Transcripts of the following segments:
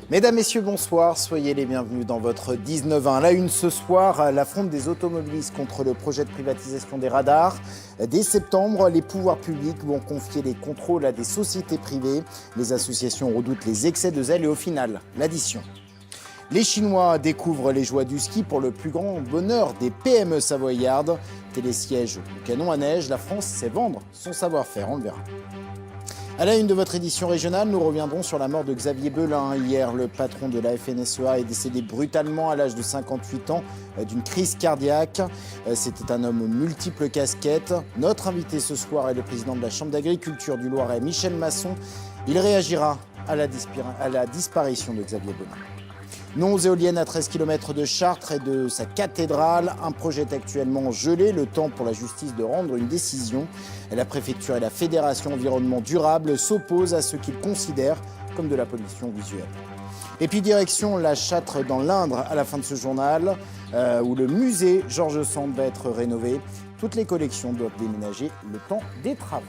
Mesdames, Messieurs, bonsoir. Soyez les bienvenus dans votre 19-1. La une ce soir, l'affront des automobilistes contre le projet de privatisation des radars. Dès septembre, les pouvoirs publics vont confier les contrôles à des sociétés privées. Les associations redoutent les excès de zèle et au final, l'addition. Les Chinois découvrent les joies du ski pour le plus grand bonheur des PME savoyardes. Télésiège ou canon à neige, la France sait vendre son savoir-faire, on le verra. À la une de votre édition régionale, nous reviendrons sur la mort de Xavier Belin. Hier, le patron de la FNSEA est décédé brutalement à l'âge de 58 ans d'une crise cardiaque. C'était un homme aux multiples casquettes. Notre invité ce soir est le président de la Chambre d'agriculture du Loiret, Michel Masson. Il réagira à la disparition de Xavier Belin. Non aux éoliennes à 13 km de Chartres et de sa cathédrale. Un projet est actuellement gelé, le temps pour la justice de rendre une décision. La préfecture et la Fédération Environnement Durable s'opposent à ce qu'ils considèrent comme de la pollution visuelle. Et puis direction la Châtre dans l'Indre à la fin de ce journal, où le musée Georges Sand va être rénové. Toutes les collections doivent déménager le temps des travaux.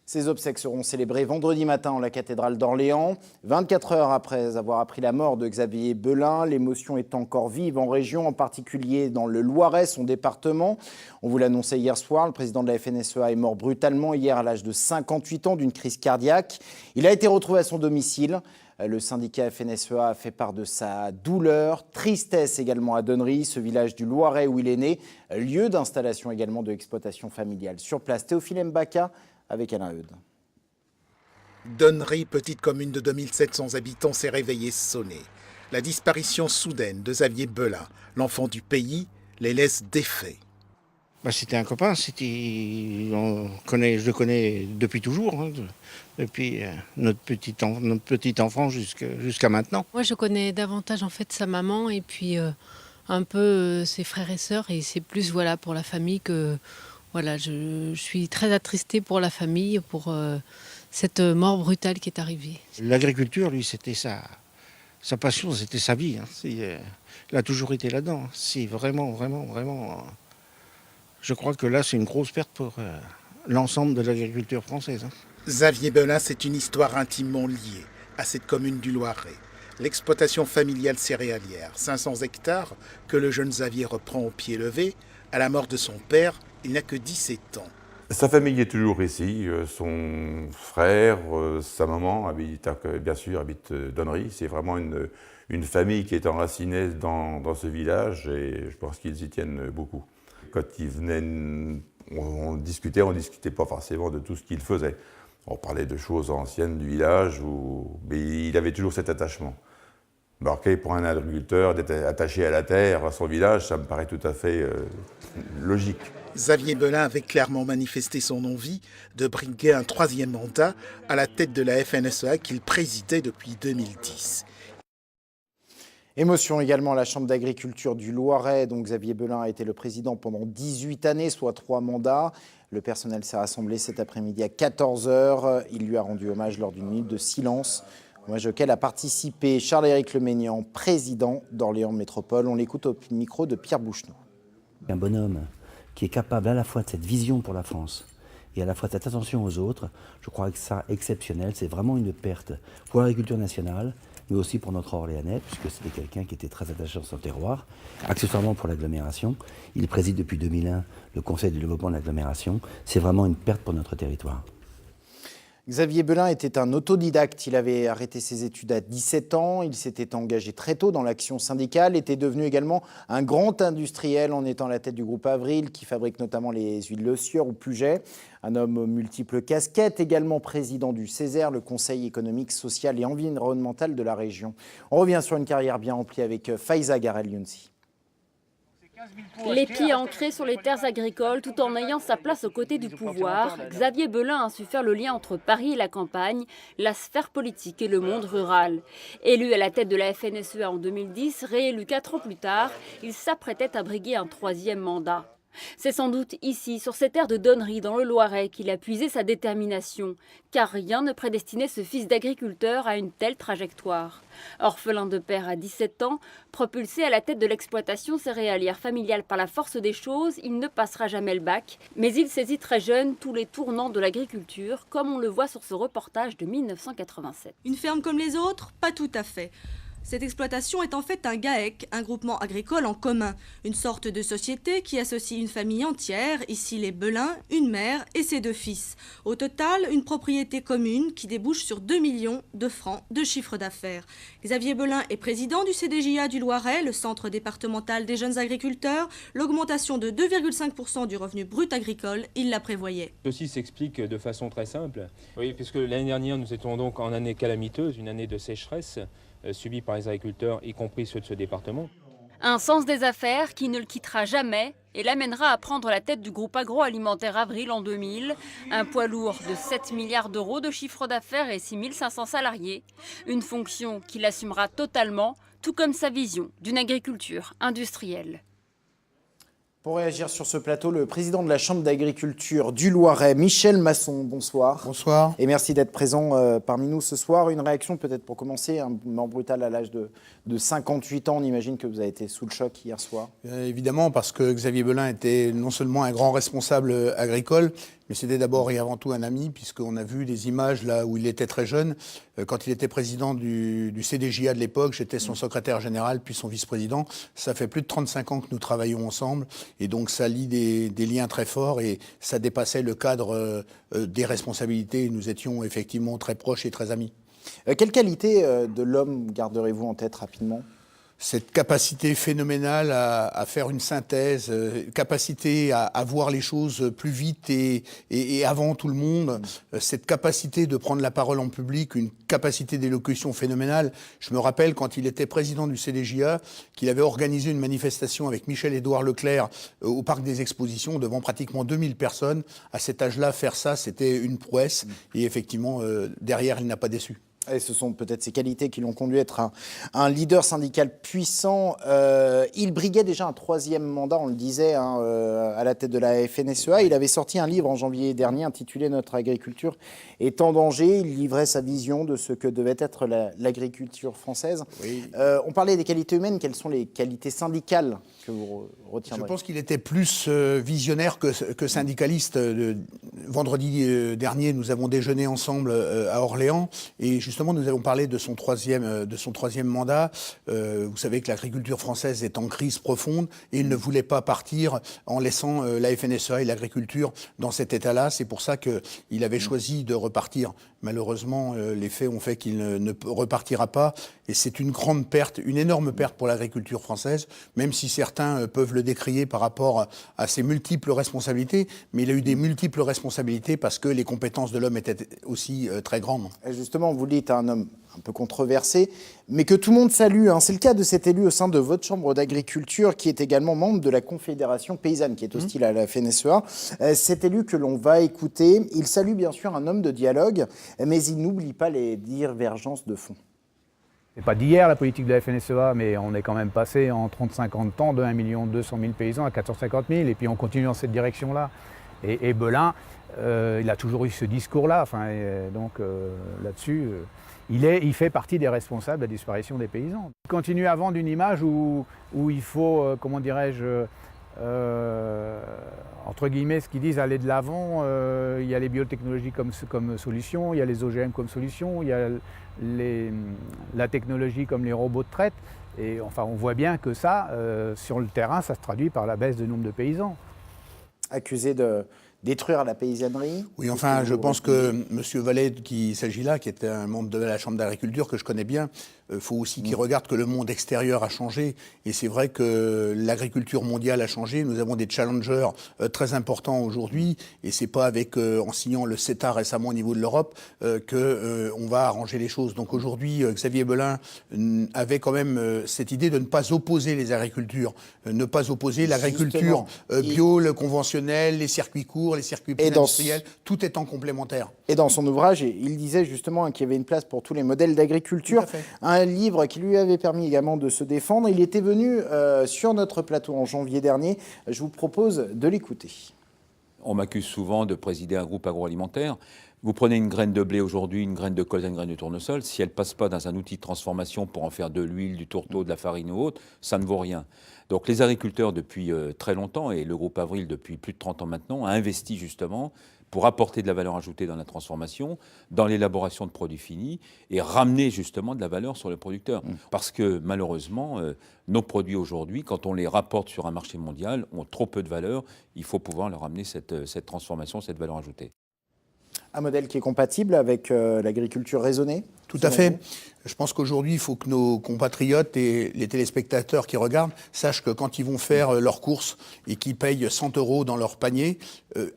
Ces obsèques seront célébrées vendredi matin en la cathédrale d'Orléans. 24 heures après avoir appris la mort de Xavier Belin, l'émotion est encore vive en région, en particulier dans le Loiret, son département. On vous l'annonçait hier soir, le président de la FNSEA est mort brutalement hier à l'âge de 58 ans d'une crise cardiaque. Il a été retrouvé à son domicile. Le syndicat FNSEA a fait part de sa douleur, tristesse également à Donnery, ce village du Loiret où il est né, lieu d'installation également de l'exploitation familiale. Sur place, Théophile Mbaka avec Alain Eudes. Donnery, petite commune de 2700 habitants, s'est réveillée sonnée. La disparition soudaine de Xavier Belin, l'enfant du pays, les laisse défaits. C'était un copain, je le connais depuis toujours, depuis notre petit enfant jusqu'à maintenant. Moi je connais davantage en fait sa maman et puis un peu ses frères et sœurs, et c'est plus pour la famille que... Voilà, je suis très attristée pour la famille, pour cette mort brutale qui est arrivée. L'agriculture, lui, c'était sa passion, c'était sa vie. Il a toujours été là-dedans. C'est vraiment... Je crois que là, c'est une grosse perte pour l'ensemble de l'agriculture française. Xavier Belin, c'est une histoire intimement liée à cette commune du Loiret. L'exploitation familiale céréalière, 500 hectares, que le jeune Xavier reprend au pied levé. À la mort de son père, il n'a que 17 ans. Sa famille est toujours ici. Son frère, sa maman habitent Donnery. C'est vraiment une famille qui est enracinée dans ce village et je pense qu'ils y tiennent beaucoup. Quand ils venaient, on discutait pas forcément de tout ce qu'ils faisaient. On parlait de choses anciennes du village, mais il avait toujours cet attachement. Marqué pour un agriculteur d'être attaché à la terre, à son village, ça me paraît tout à fait logique. Xavier Belin avait clairement manifesté son envie de briguer un troisième mandat à la tête de la FNSEA qu'il présidait depuis 2010. Émotion également à la Chambre d'agriculture du Loiret, dont Xavier Belin a été le président pendant 18 années, soit 3 mandats. Le personnel s'est rassemblé cet après-midi à 14h. Il lui a rendu hommage lors d'une minute de silence, hommage auquel a participé Charles-Éric Leménian, président d'Orléans Métropole. On l'écoute au micro de Pierre Boucheneau. Un bonhomme qui est capable à la fois de cette vision pour la France et à la fois de cette attention aux autres, je crois que ça, exceptionnel, c'est vraiment une perte pour l'agriculture nationale, mais aussi pour notre Orléanais, puisque c'était quelqu'un qui était très attaché à son terroir, accessoirement pour l'agglomération. Il préside depuis 2001 le Conseil de développement de l'agglomération. C'est vraiment une perte pour notre territoire. Xavier Belin était un autodidacte. Il avait arrêté ses études à 17 ans. Il s'était engagé très tôt dans l'action syndicale, était devenu également un grand industriel en étant à la tête du groupe Avril, qui fabrique notamment les huiles Le Sieur ou Puget. Un homme aux multiples casquettes, également président du Césaire, le Conseil économique, social et environnemental de la région. On revient sur une carrière bien remplie avec Faiza Garel-Younsi. Les pieds ancrés sur les terres agricoles tout en ayant sa place aux côtés du pouvoir, Xavier Belin a su faire le lien entre Paris et la campagne, la sphère politique et le monde rural. Élu à la tête de la FNSEA en 2010, réélu 4 ans plus tard, il s'apprêtait à briguer un troisième mandat. C'est sans doute ici, sur ces terres de Donnery, dans le Loiret, qu'il a puisé sa détermination, car rien ne prédestinait ce fils d'agriculteur à une telle trajectoire. Orphelin de père à 17 ans, propulsé à la tête de l'exploitation céréalière familiale par la force des choses, il ne passera jamais le bac, mais il saisit très jeune tous les tournants de l'agriculture, comme on le voit sur ce reportage de 1987. Une ferme comme les autres? Pas tout à fait. Cette exploitation est en fait un GAEC, un groupement agricole en commun, une sorte de société qui associe une famille entière, ici les Belin, une mère et ses 2 fils. Au total, une propriété commune qui débouche sur 2 millions de francs de chiffre d'affaires. Xavier Belin est président du CDJA du Loiret, le centre départemental des jeunes agriculteurs. L'augmentation de 2,5% du revenu brut agricole, il la prévoyait. Ceci s'explique de façon très simple. Oui, puisque l'année dernière, nous étions donc en année calamiteuse, une année de sécheresse, subie par les agriculteurs, y compris ceux de ce département. Un sens des affaires qui ne le quittera jamais et l'amènera à prendre la tête du groupe agroalimentaire Avril en 2000, un poids lourd de 7 milliards d'euros de chiffre d'affaires et 6 500 salariés. Une fonction qu'il assumera totalement, tout comme sa vision d'une agriculture industrielle. Pour réagir sur ce plateau, le président de la Chambre d'agriculture du Loiret, Michel Masson, bonsoir. Bonsoir. Et merci d'être présent parmi nous ce soir. Une réaction peut-être pour commencer, un mort brutal à l'âge de 58 ans. On imagine que vous avez été sous le choc hier soir. Évidemment, parce que Xavier Belin était non seulement un grand responsable agricole, mais c'était d'abord et avant tout un ami, puisqu'on a vu des images là où il était très jeune. Quand il était président du CDJA de l'époque, j'étais son secrétaire général, puis son vice-président. Ça fait plus de 35 ans que nous travaillons ensemble, et donc ça lie des liens très forts, et ça dépassait le cadre des responsabilités. Nous étions effectivement très proches et très amis. Quelle qualité de l'homme garderez-vous en tête rapidement ? Cette capacité phénoménale à faire une synthèse, capacité à voir les choses plus vite et avant tout le monde, cette capacité de prendre la parole en public, une capacité d'élocution phénoménale. Je me rappelle quand il était président du CDJA, qu'il avait organisé une manifestation avec Michel-Édouard Leclerc au Parc des Expositions devant pratiquement 2000 personnes. À cet âge-là, faire ça, c'était une prouesse. Et effectivement, derrière, il n'a pas déçu. Et ce sont peut-être ces qualités qui l'ont conduit à être un leader syndical puissant. Il briguait déjà un 3e mandat, on le disait, à la tête de la FNSEA. Il avait sorti un livre en janvier dernier intitulé « Notre agriculture est en danger ». Il livrait sa vision de ce que devait être l'agriculture française. Oui. On parlait des qualités humaines. Quelles sont les qualités syndicales que vous retiendrez ? Je pense qu'il était plus visionnaire que syndicaliste. Vendredi dernier, nous avons déjeuné ensemble à Orléans et justement, nous avons parlé de son troisième mandat. Vous savez que l'agriculture française est en crise profonde et il ne voulait pas partir en laissant la FNSEA et l'agriculture dans cet état-là. C'est pour ça qu'il avait choisi de repartir. Malheureusement, les faits ont fait qu'il ne repartira pas. Et c'est une grande perte, une énorme perte pour l'agriculture française, même si certains peuvent le décrier par rapport à ses multiples responsabilités. Mais il a eu des multiples responsabilités parce que les compétences de l'homme étaient aussi très grandes. Et justement, vous dites un homme un peu controversé, mais que tout le monde salue. C'est le cas de cet élu au sein de votre chambre d'agriculture, qui est également membre de la Confédération paysanne, qui est hostile à la FNSEA. Cet élu que l'on va écouter, il salue bien sûr un homme de dialogue, mais il n'oublie pas les divergences de fond. C'est pas d'hier la politique de la FNSEA, mais on est quand même passé en 30-50 ans de 1 200 000 paysans à 450 000, et puis on continue dans cette direction-là. Et Belin, il a toujours eu ce discours-là, donc là-dessus, il fait partie des responsables de la disparition des paysans. Il continue à vendre une image où il faut, comment dirais-je, entre guillemets, ce qu'ils disent, aller de l'avant. Il y a les biotechnologies comme solution, il y a les OGM comme solution, il y a la technologie comme les robots de traite. Et enfin, on voit bien que ça, sur le terrain, ça se traduit par la baisse du nombre de paysans. Accusé de détruire la paysannerie. Oui, enfin, je pense que M. Vallet, qui s'agit là, qui est un membre de la Chambre d'agriculture que je connais bien, faut aussi qu'il regarde que le monde extérieur a changé. Et c'est vrai que l'agriculture mondiale a changé. Nous avons des challengers très importants aujourd'hui. Et c'est pas en signant le CETA récemment au niveau de l'Europe qu'on va arranger les choses. Donc aujourd'hui, Xavier Belin avait quand même cette idée de ne pas opposer les agricultures, ne pas opposer l'agriculture bio, le conventionnel, les circuits courts, les circuits industriels, tout étant complémentaire. Et dans son ouvrage, il disait justement qu'il y avait une place pour tous les modèles d'agriculture, un livre qui lui avait permis également de se défendre. Il était venu sur notre plateau en janvier dernier. Je vous propose de l'écouter. On m'accuse souvent de présider un groupe agroalimentaire. Vous prenez une graine de blé aujourd'hui, une graine de colza, une graine de tournesol, si elle ne passe pas dans un outil de transformation pour en faire de l'huile, du tourteau, de la farine ou autre, ça ne vaut rien. Donc les agriculteurs depuis très longtemps, et le groupe Avril depuis plus de 30 ans maintenant, a investi justement pour apporter de la valeur ajoutée dans la transformation, dans l'élaboration de produits finis, et ramener justement de la valeur sur le producteur. Parce que malheureusement, nos produits aujourd'hui, quand on les rapporte sur un marché mondial, ont trop peu de valeur. Il faut pouvoir leur amener cette transformation, cette valeur ajoutée. Un modèle qui est compatible avec l'agriculture raisonnée? Tout à fait. Je pense qu'aujourd'hui, il faut que nos compatriotes et les téléspectateurs qui regardent sachent que quand ils vont faire leurs courses et qu'ils payent 100 € dans leur panier,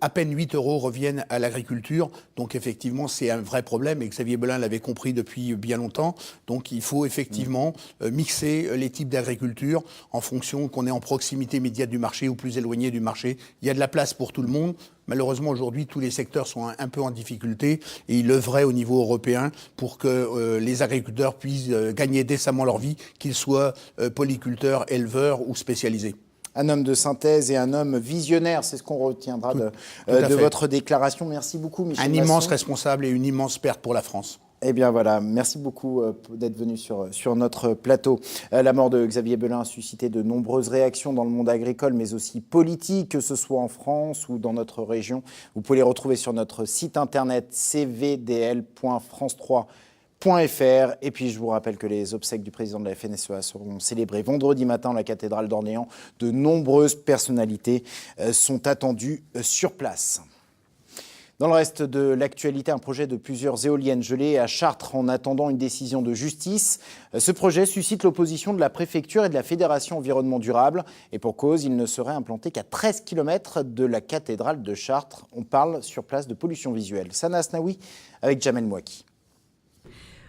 à peine 8 € reviennent à l'agriculture. Donc effectivement, c'est un vrai problème et Xavier Belin l'avait compris depuis bien longtemps. Donc il faut effectivement mixer les types d'agriculture en fonction qu'on est en proximité immédiate du marché ou plus éloigné du marché. Il y a de la place pour tout le monde. Malheureusement, aujourd'hui, tous les secteurs sont un peu en difficulté et il œuvrait au niveau européen pour que les agriculteurs puissent gagner décemment leur vie, qu'ils soient polyculteurs, éleveurs ou spécialisés. Un homme de synthèse et un homme visionnaire, c'est ce qu'on retiendra de votre déclaration. Merci beaucoup, Michel Un Masson. immense responsable et une immense perte pour la France. Eh bien voilà, merci beaucoup d'être venu sur notre plateau. La mort de Xavier Belin a suscité de nombreuses réactions dans le monde agricole, mais aussi politique, que ce soit en France ou dans notre région. Vous pouvez les retrouver sur notre site internet cvdl.france3.fr. Et puis je vous rappelle que les obsèques du président de la FNSEA seront célébrées vendredi matin à la cathédrale d'Orléans. De nombreuses personnalités sont attendues sur place. Dans le reste de l'actualité, un projet de plusieurs éoliennes gelées à Chartres en attendant une décision de justice. Ce projet suscite l'opposition de la préfecture et de la Fédération Environnement Durable. Et pour cause, il ne serait implanté qu'à 13 km de la cathédrale de Chartres. On parle sur place de pollution visuelle. Sana Asnaoui avec Jamel Mouaki.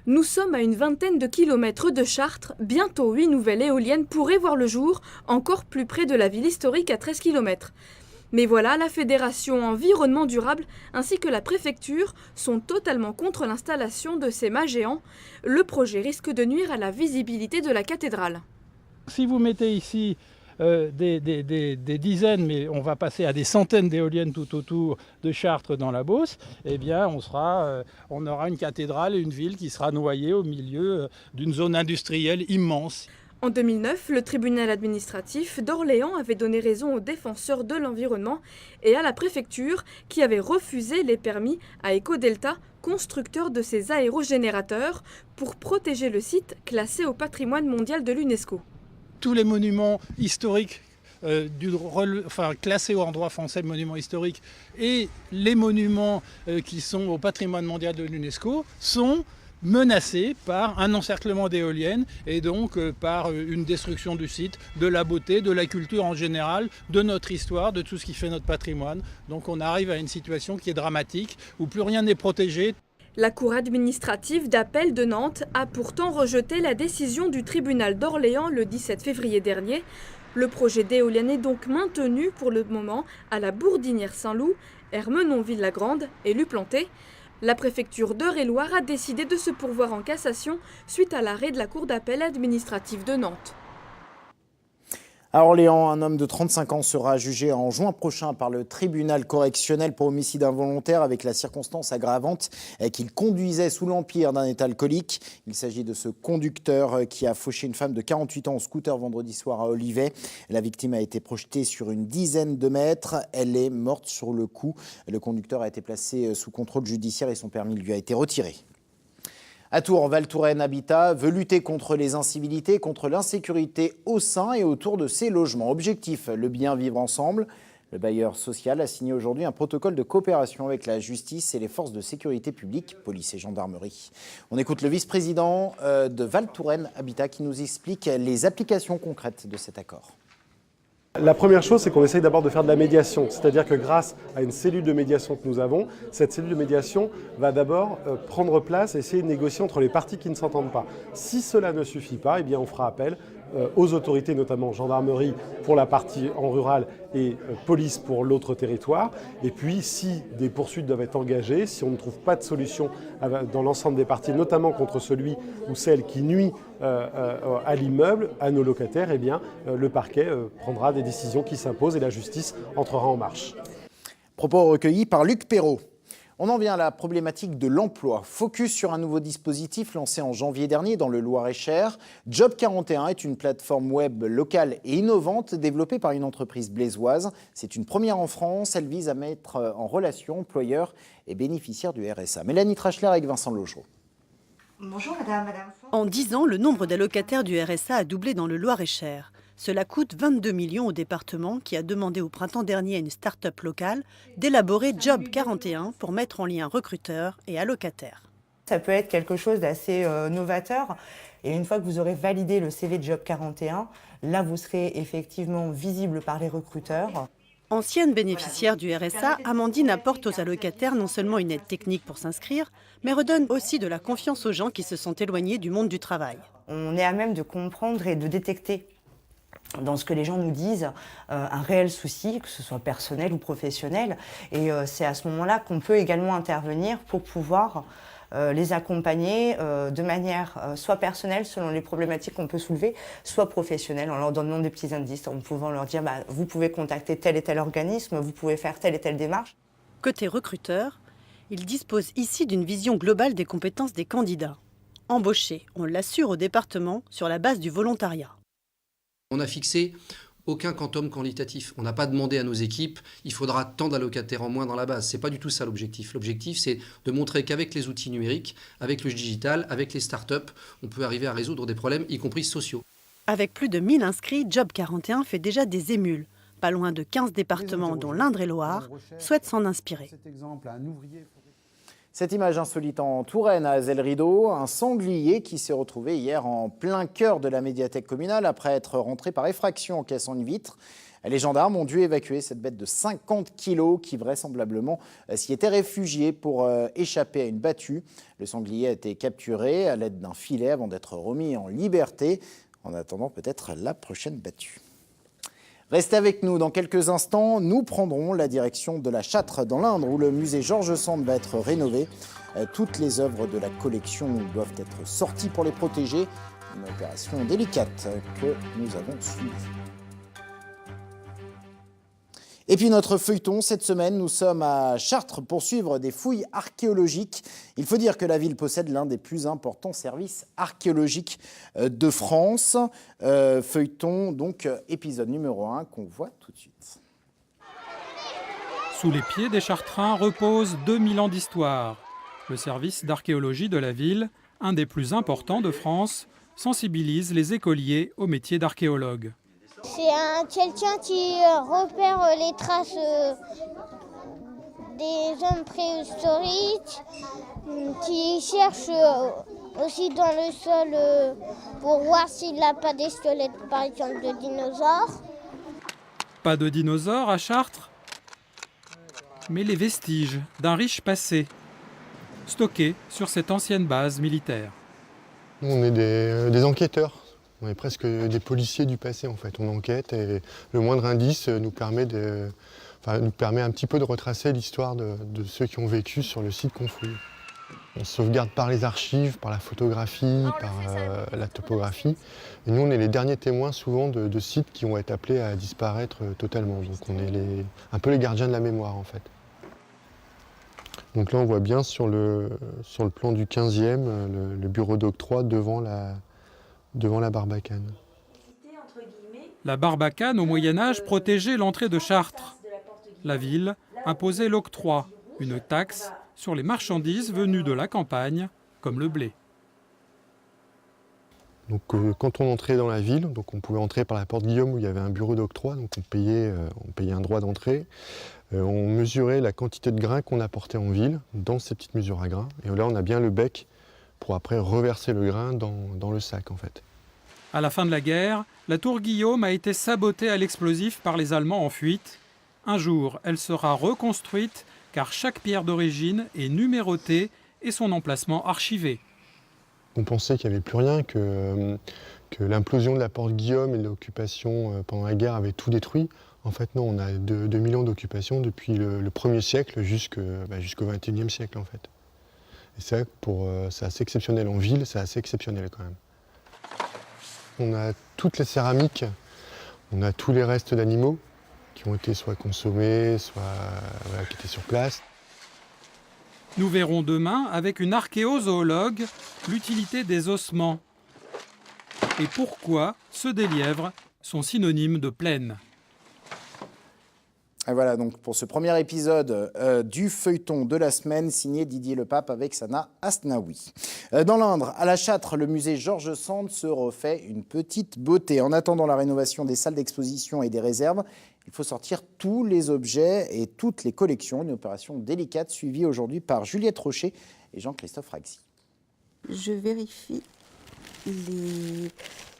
Nous sommes à une vingtaine de kilomètres de Chartres. Bientôt, 8 nouvelles éoliennes pourraient voir le jour, encore plus près de la ville historique à 13 km. Mais voilà, la Fédération Environnement Durable ainsi que la préfecture sont totalement contre l'installation de ces mâts géants. Le projet risque de nuire à la visibilité de la cathédrale. Si vous mettez ici des dizaines, mais on va passer à des centaines d'éoliennes tout autour de Chartres dans la Beauce, eh bien on aura une cathédrale et une ville qui sera noyée au milieu d'une zone industrielle immense. En 2009, le tribunal administratif d'Orléans avait donné raison aux défenseurs de l'environnement et à la préfecture qui avait refusé les permis à Ecodelta, constructeur de ces aérogénérateurs, pour protéger le site classé au patrimoine mondial de l'UNESCO. Tous les monuments historiques classés en droit français, monuments historiques, et les monuments qui sont au patrimoine mondial de l'UNESCO sont menacés par un encerclement d'éoliennes et donc par une destruction du site, de la beauté, de la culture en général, de notre histoire, de tout ce qui fait notre patrimoine. Donc on arrive à une situation qui est dramatique, où plus rien n'est protégé. La Cour administrative d'appel de Nantes a pourtant rejeté la décision du tribunal d'Orléans le 17 février dernier. Le projet d'éolienne est donc maintenu pour le moment à la Bourdinière-Saint-Loup, Ermenonville-la-Grande et Luplanté. La préfecture d'Eure-et-Loir a décidé de se pourvoir en cassation suite à l'arrêt de la Cour d'appel administrative de Nantes. À Orléans, un homme de 35 ans sera jugé en juin prochain par le tribunal correctionnel pour homicide involontaire avec la circonstance aggravante qu'il conduisait sous l'empire d'un état alcoolique. Il s'agit de ce conducteur qui a fauché une femme de 48 ans en scooter vendredi soir à Olivet. La victime a été projetée sur une dizaine de mètres. Elle est morte sur le coup. Le conducteur a été placé sous contrôle judiciaire et son permis lui a été retiré. À Tours, Val Touraine Habitat veut lutter contre les incivilités, contre l'insécurité au sein et autour de ses logements. Objectif, le bien vivre ensemble. Le bailleur social a signé aujourd'hui un protocole de coopération avec la justice et les forces de sécurité publique, police et gendarmerie. On écoute le vice-président de Val Touraine Habitat qui nous explique les applications concrètes de cet accord. La première chose, c'est qu'on essaye d'abord de faire de la médiation, c'est-à-dire que grâce à une cellule de médiation que nous avons, cette cellule de médiation va d'abord prendre place et essayer de négocier entre les parties qui ne s'entendent pas. Si cela ne suffit pas, eh bien on fera appel aux autorités, notamment gendarmerie pour la partie en rural et police pour l'autre territoire. Et puis, si des poursuites doivent être engagées, si on ne trouve pas de solution dans l'ensemble des parties, notamment contre celui ou celle qui nuit à l'immeuble, à nos locataires, eh bien, le parquet prendra des décisions qui s'imposent et la justice entrera en marche. Propos recueillis par Luc Perrault. On en vient à la problématique de l'emploi. Focus sur un nouveau dispositif lancé en janvier dernier dans le Loir-et-Cher. Job 41 est une plateforme web locale et innovante développée par une entreprise blésoise. C'est une première en France. Elle vise à mettre en relation employeurs et bénéficiaires du RSA. Mélanie Trachler avec Vincent Logereau. Bonjour madame. En 10 ans, le nombre d'allocataires du RSA a doublé dans le Loir-et-Cher. Cela coûte 22 millions au département qui a demandé au printemps dernier à une start-up locale d'élaborer Job 41 pour mettre en lien recruteurs et allocataires. Ça peut être quelque chose d'assez novateur. Et une fois que vous aurez validé le CV de Job 41, là vous serez effectivement visible par les recruteurs. Ancienne bénéficiaire du RSA, Amandine apporte aux allocataires non seulement une aide technique pour s'inscrire, mais redonne aussi de la confiance aux gens qui se sont éloignés du monde du travail. On est à même de comprendre et de détecter dans ce que les gens nous disent, un réel souci, que ce soit personnel ou professionnel. Et c'est à ce moment-là qu'on peut également intervenir pour pouvoir les accompagner de manière soit personnelle, selon les problématiques qu'on peut soulever, soit professionnelle, en leur donnant des petits indices, en pouvant leur dire vous pouvez contacter tel et tel organisme, vous pouvez faire telle et telle démarche. Côté recruteur, il dispose ici d'une vision globale des compétences des candidats. Embauchés, on l'assure au département sur la base du volontariat. On n'a fixé aucun quantum quantitatif. On n'a pas demandé à nos équipes, il faudra tant d'allocataires en moins dans la base. Ce n'est pas du tout ça l'objectif. L'objectif, c'est de montrer qu'avec les outils numériques, avec le digital, avec les startups, on peut arriver à résoudre des problèmes, y compris sociaux. Avec plus de 1000 inscrits, Job 41 fait déjà des émules. Pas loin de 15 départements, dont l'Indre-et-Loire, souhaitent s'en inspirer. Cette image insolite en Touraine, à Azel-Rideau, un sanglier qui s'est retrouvé hier en plein cœur de la médiathèque communale après être rentré par effraction en cassant une vitre. Les gendarmes ont dû évacuer cette bête de 50 kilos qui vraisemblablement s'y était réfugiée pour échapper à une battue. Le sanglier a été capturé à l'aide d'un filet avant d'être remis en liberté, en attendant peut-être la prochaine battue. Restez avec nous, dans quelques instants, nous prendrons la direction de la Châtre dans l'Indre où le musée Georges Sand va être rénové. Toutes les œuvres de la collection doivent être sorties pour les protéger. Une opération délicate que nous avons suivie. Et puis notre feuilleton, cette semaine, nous sommes à Chartres pour suivre des fouilles archéologiques. Il faut dire que la ville possède l'un des plus importants services archéologiques de France. Feuilleton, donc épisode numéro 1 qu'on voit tout de suite. Sous les pieds des Chartrains repose 2000 ans d'histoire. Le service d'archéologie de la ville, un des plus importants de France, sensibilise les écoliers au métier d'archéologue. C'est quelqu'un qui repère les traces des hommes préhistoriques, qui cherche aussi dans le sol pour voir s'il n'a pas des squelettes, par exemple, de dinosaures. Pas de dinosaures à Chartres, mais les vestiges d'un riche passé, stockés sur cette ancienne base militaire. On est des enquêteurs. On est presque des policiers du passé en fait. On enquête et le moindre indice nous permet un petit peu de retracer l'histoire de ceux qui ont vécu sur le site qu'on fouille. On se sauvegarde par les archives, par la photographie, par la topographie. Et nous, on est les derniers témoins souvent de sites qui vont être appelés à disparaître totalement. Donc on est un peu les gardiens de la mémoire en fait. Donc là, on voit bien sur le plan du 15e, le bureau d'octroi devant la Barbacane. La Barbacane, au Moyen-Âge, protégeait l'entrée de Chartres. La ville imposait l'octroi, une taxe sur les marchandises venues de la campagne, comme le blé. Donc, quand on entrait dans la ville, donc on pouvait entrer par la porte Guillaume où il y avait un bureau d'octroi, donc on payait un droit d'entrée. On mesurait la quantité de grains qu'on apportait en ville dans ces petites mesures à grains. Et là, on a bien le bec pour après reverser le grain dans le sac en fait. À la fin de la guerre, la tour Guillaume a été sabotée à l'explosif par les Allemands en fuite. Un jour, elle sera reconstruite car chaque pierre d'origine est numérotée et son emplacement archivé. On pensait qu'il n'y avait plus rien, que que l'implosion de la porte Guillaume et de l'occupation pendant la guerre avait tout détruit. En fait, non, on a 2000 ans d'occupation depuis le 1er siècle jusqu'au 21e siècle, en fait. Et c'est vrai que c'est assez exceptionnel. En ville, c'est assez exceptionnel quand même. On a toutes les céramiques, on a tous les restes d'animaux qui ont été soit consommés, soit qui étaient sur place. Nous verrons demain, avec une archéozoologue, l'utilité des ossements. Et pourquoi ceux des lièvres sont synonymes de plaine. Et voilà donc pour ce premier épisode du feuilleton de la semaine signé Didier Lepape avec Sana Asnaoui. Dans l'Indre, à la Châtre, le musée Georges Sand se refait une petite beauté. En attendant la rénovation des salles d'exposition et des réserves, il faut sortir tous les objets et toutes les collections. Une opération délicate suivie aujourd'hui par Juliette Rocher et Jean-Christophe Raxi. Je vérifie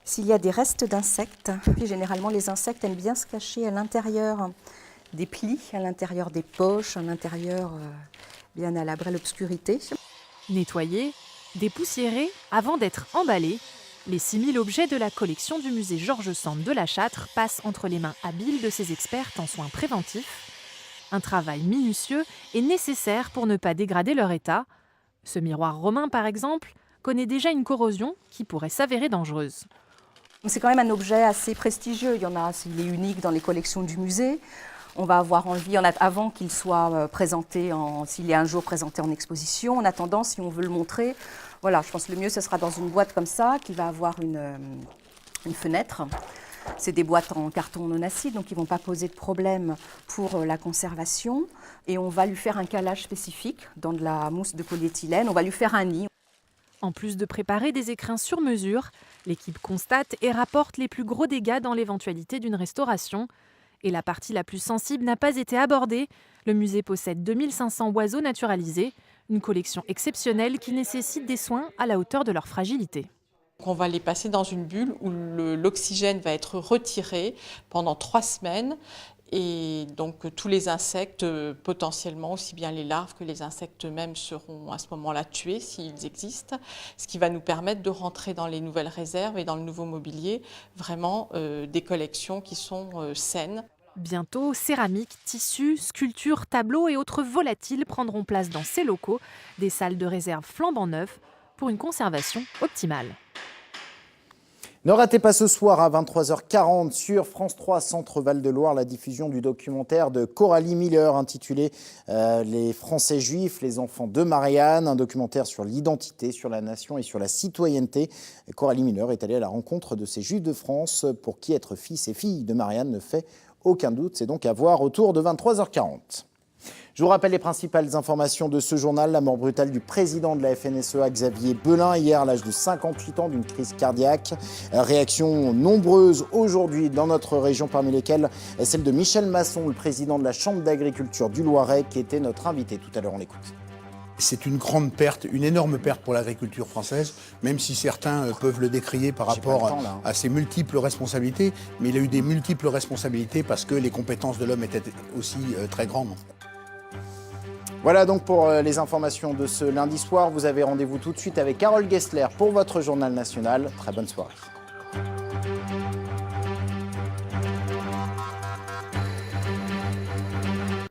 s'il y a des restes d'insectes. Généralement, les insectes aiment bien se cacher à l'intérieur des plis, à l'intérieur des poches, à l'intérieur bien à l'abri de l'obscurité. Nettoyés, dépoussiérés, avant d'être emballés, les 6000 objets de la collection du musée Georges Sand de la Châtre passent entre les mains habiles de ces experts en soins préventifs. Un travail minutieux et nécessaire pour ne pas dégrader leur état. Ce miroir romain, par exemple, connaît déjà une corrosion qui pourrait s'avérer dangereuse. C'est quand même un objet assez prestigieux. Il est unique dans les collections du musée. On va avoir envie, avant qu'il soit présenté, s'il est un jour présenté en exposition. En attendant, si on veut le montrer, voilà, je pense que le mieux, ce sera dans une boîte comme ça, qui va avoir une fenêtre. C'est des boîtes en carton non acide, donc ils ne vont pas poser de problème pour la conservation. Et on va lui faire un calage spécifique dans de la mousse de polyéthylène. On va lui faire un nid. En plus de préparer des écrins sur mesure, l'équipe constate et rapporte les plus gros dégâts dans l'éventualité d'une restauration. Et la partie la plus sensible n'a pas été abordée. Le musée possède 2500 oiseaux naturalisés, une collection exceptionnelle qui nécessite des soins à la hauteur de leur fragilité. On va les passer dans une bulle où l'oxygène va être retiré pendant 3 semaines. Et donc tous les insectes, potentiellement aussi bien les larves que les insectes eux-mêmes seront à ce moment-là tués s'ils existent, ce qui va nous permettre de rentrer dans les nouvelles réserves et dans le nouveau mobilier, vraiment des collections qui sont saines. Bientôt, céramique, tissus, sculptures, tableaux et autres volatiles prendront place dans ces locaux, des salles de réserve flambant neuves pour une conservation optimale. Ne ratez pas ce soir à 23h40 sur France 3 Centre Val-de-Loire la diffusion du documentaire de Coralie Miller intitulé Les Français juifs, les enfants de Marianne, un documentaire sur l'identité, sur la nation et sur la citoyenneté. Coralie Miller est allée à la rencontre de ces juifs de France pour qui être fils et fille de Marianne ne fait aucun doute. C'est donc à voir autour de 23h40. Je vous rappelle les principales informations de ce journal. La mort brutale du président de la FNSEA, Xavier Belin, hier à l'âge de 58 ans d'une crise cardiaque. Réactions nombreuses aujourd'hui dans notre région, parmi lesquelles celle de Michel Masson, le président de la Chambre d'agriculture du Loiret, qui était notre invité tout à l'heure. On l'écoute. C'est une grande perte, une énorme perte pour l'agriculture française, même si certains peuvent le décrier par rapport à ses multiples responsabilités. Mais il a eu des multiples responsabilités parce que les compétences de l'homme étaient aussi très grandes. Voilà donc pour les informations de ce lundi soir. Vous avez rendez-vous tout de suite avec Carole Gessler pour votre journal national. Très bonne soirée.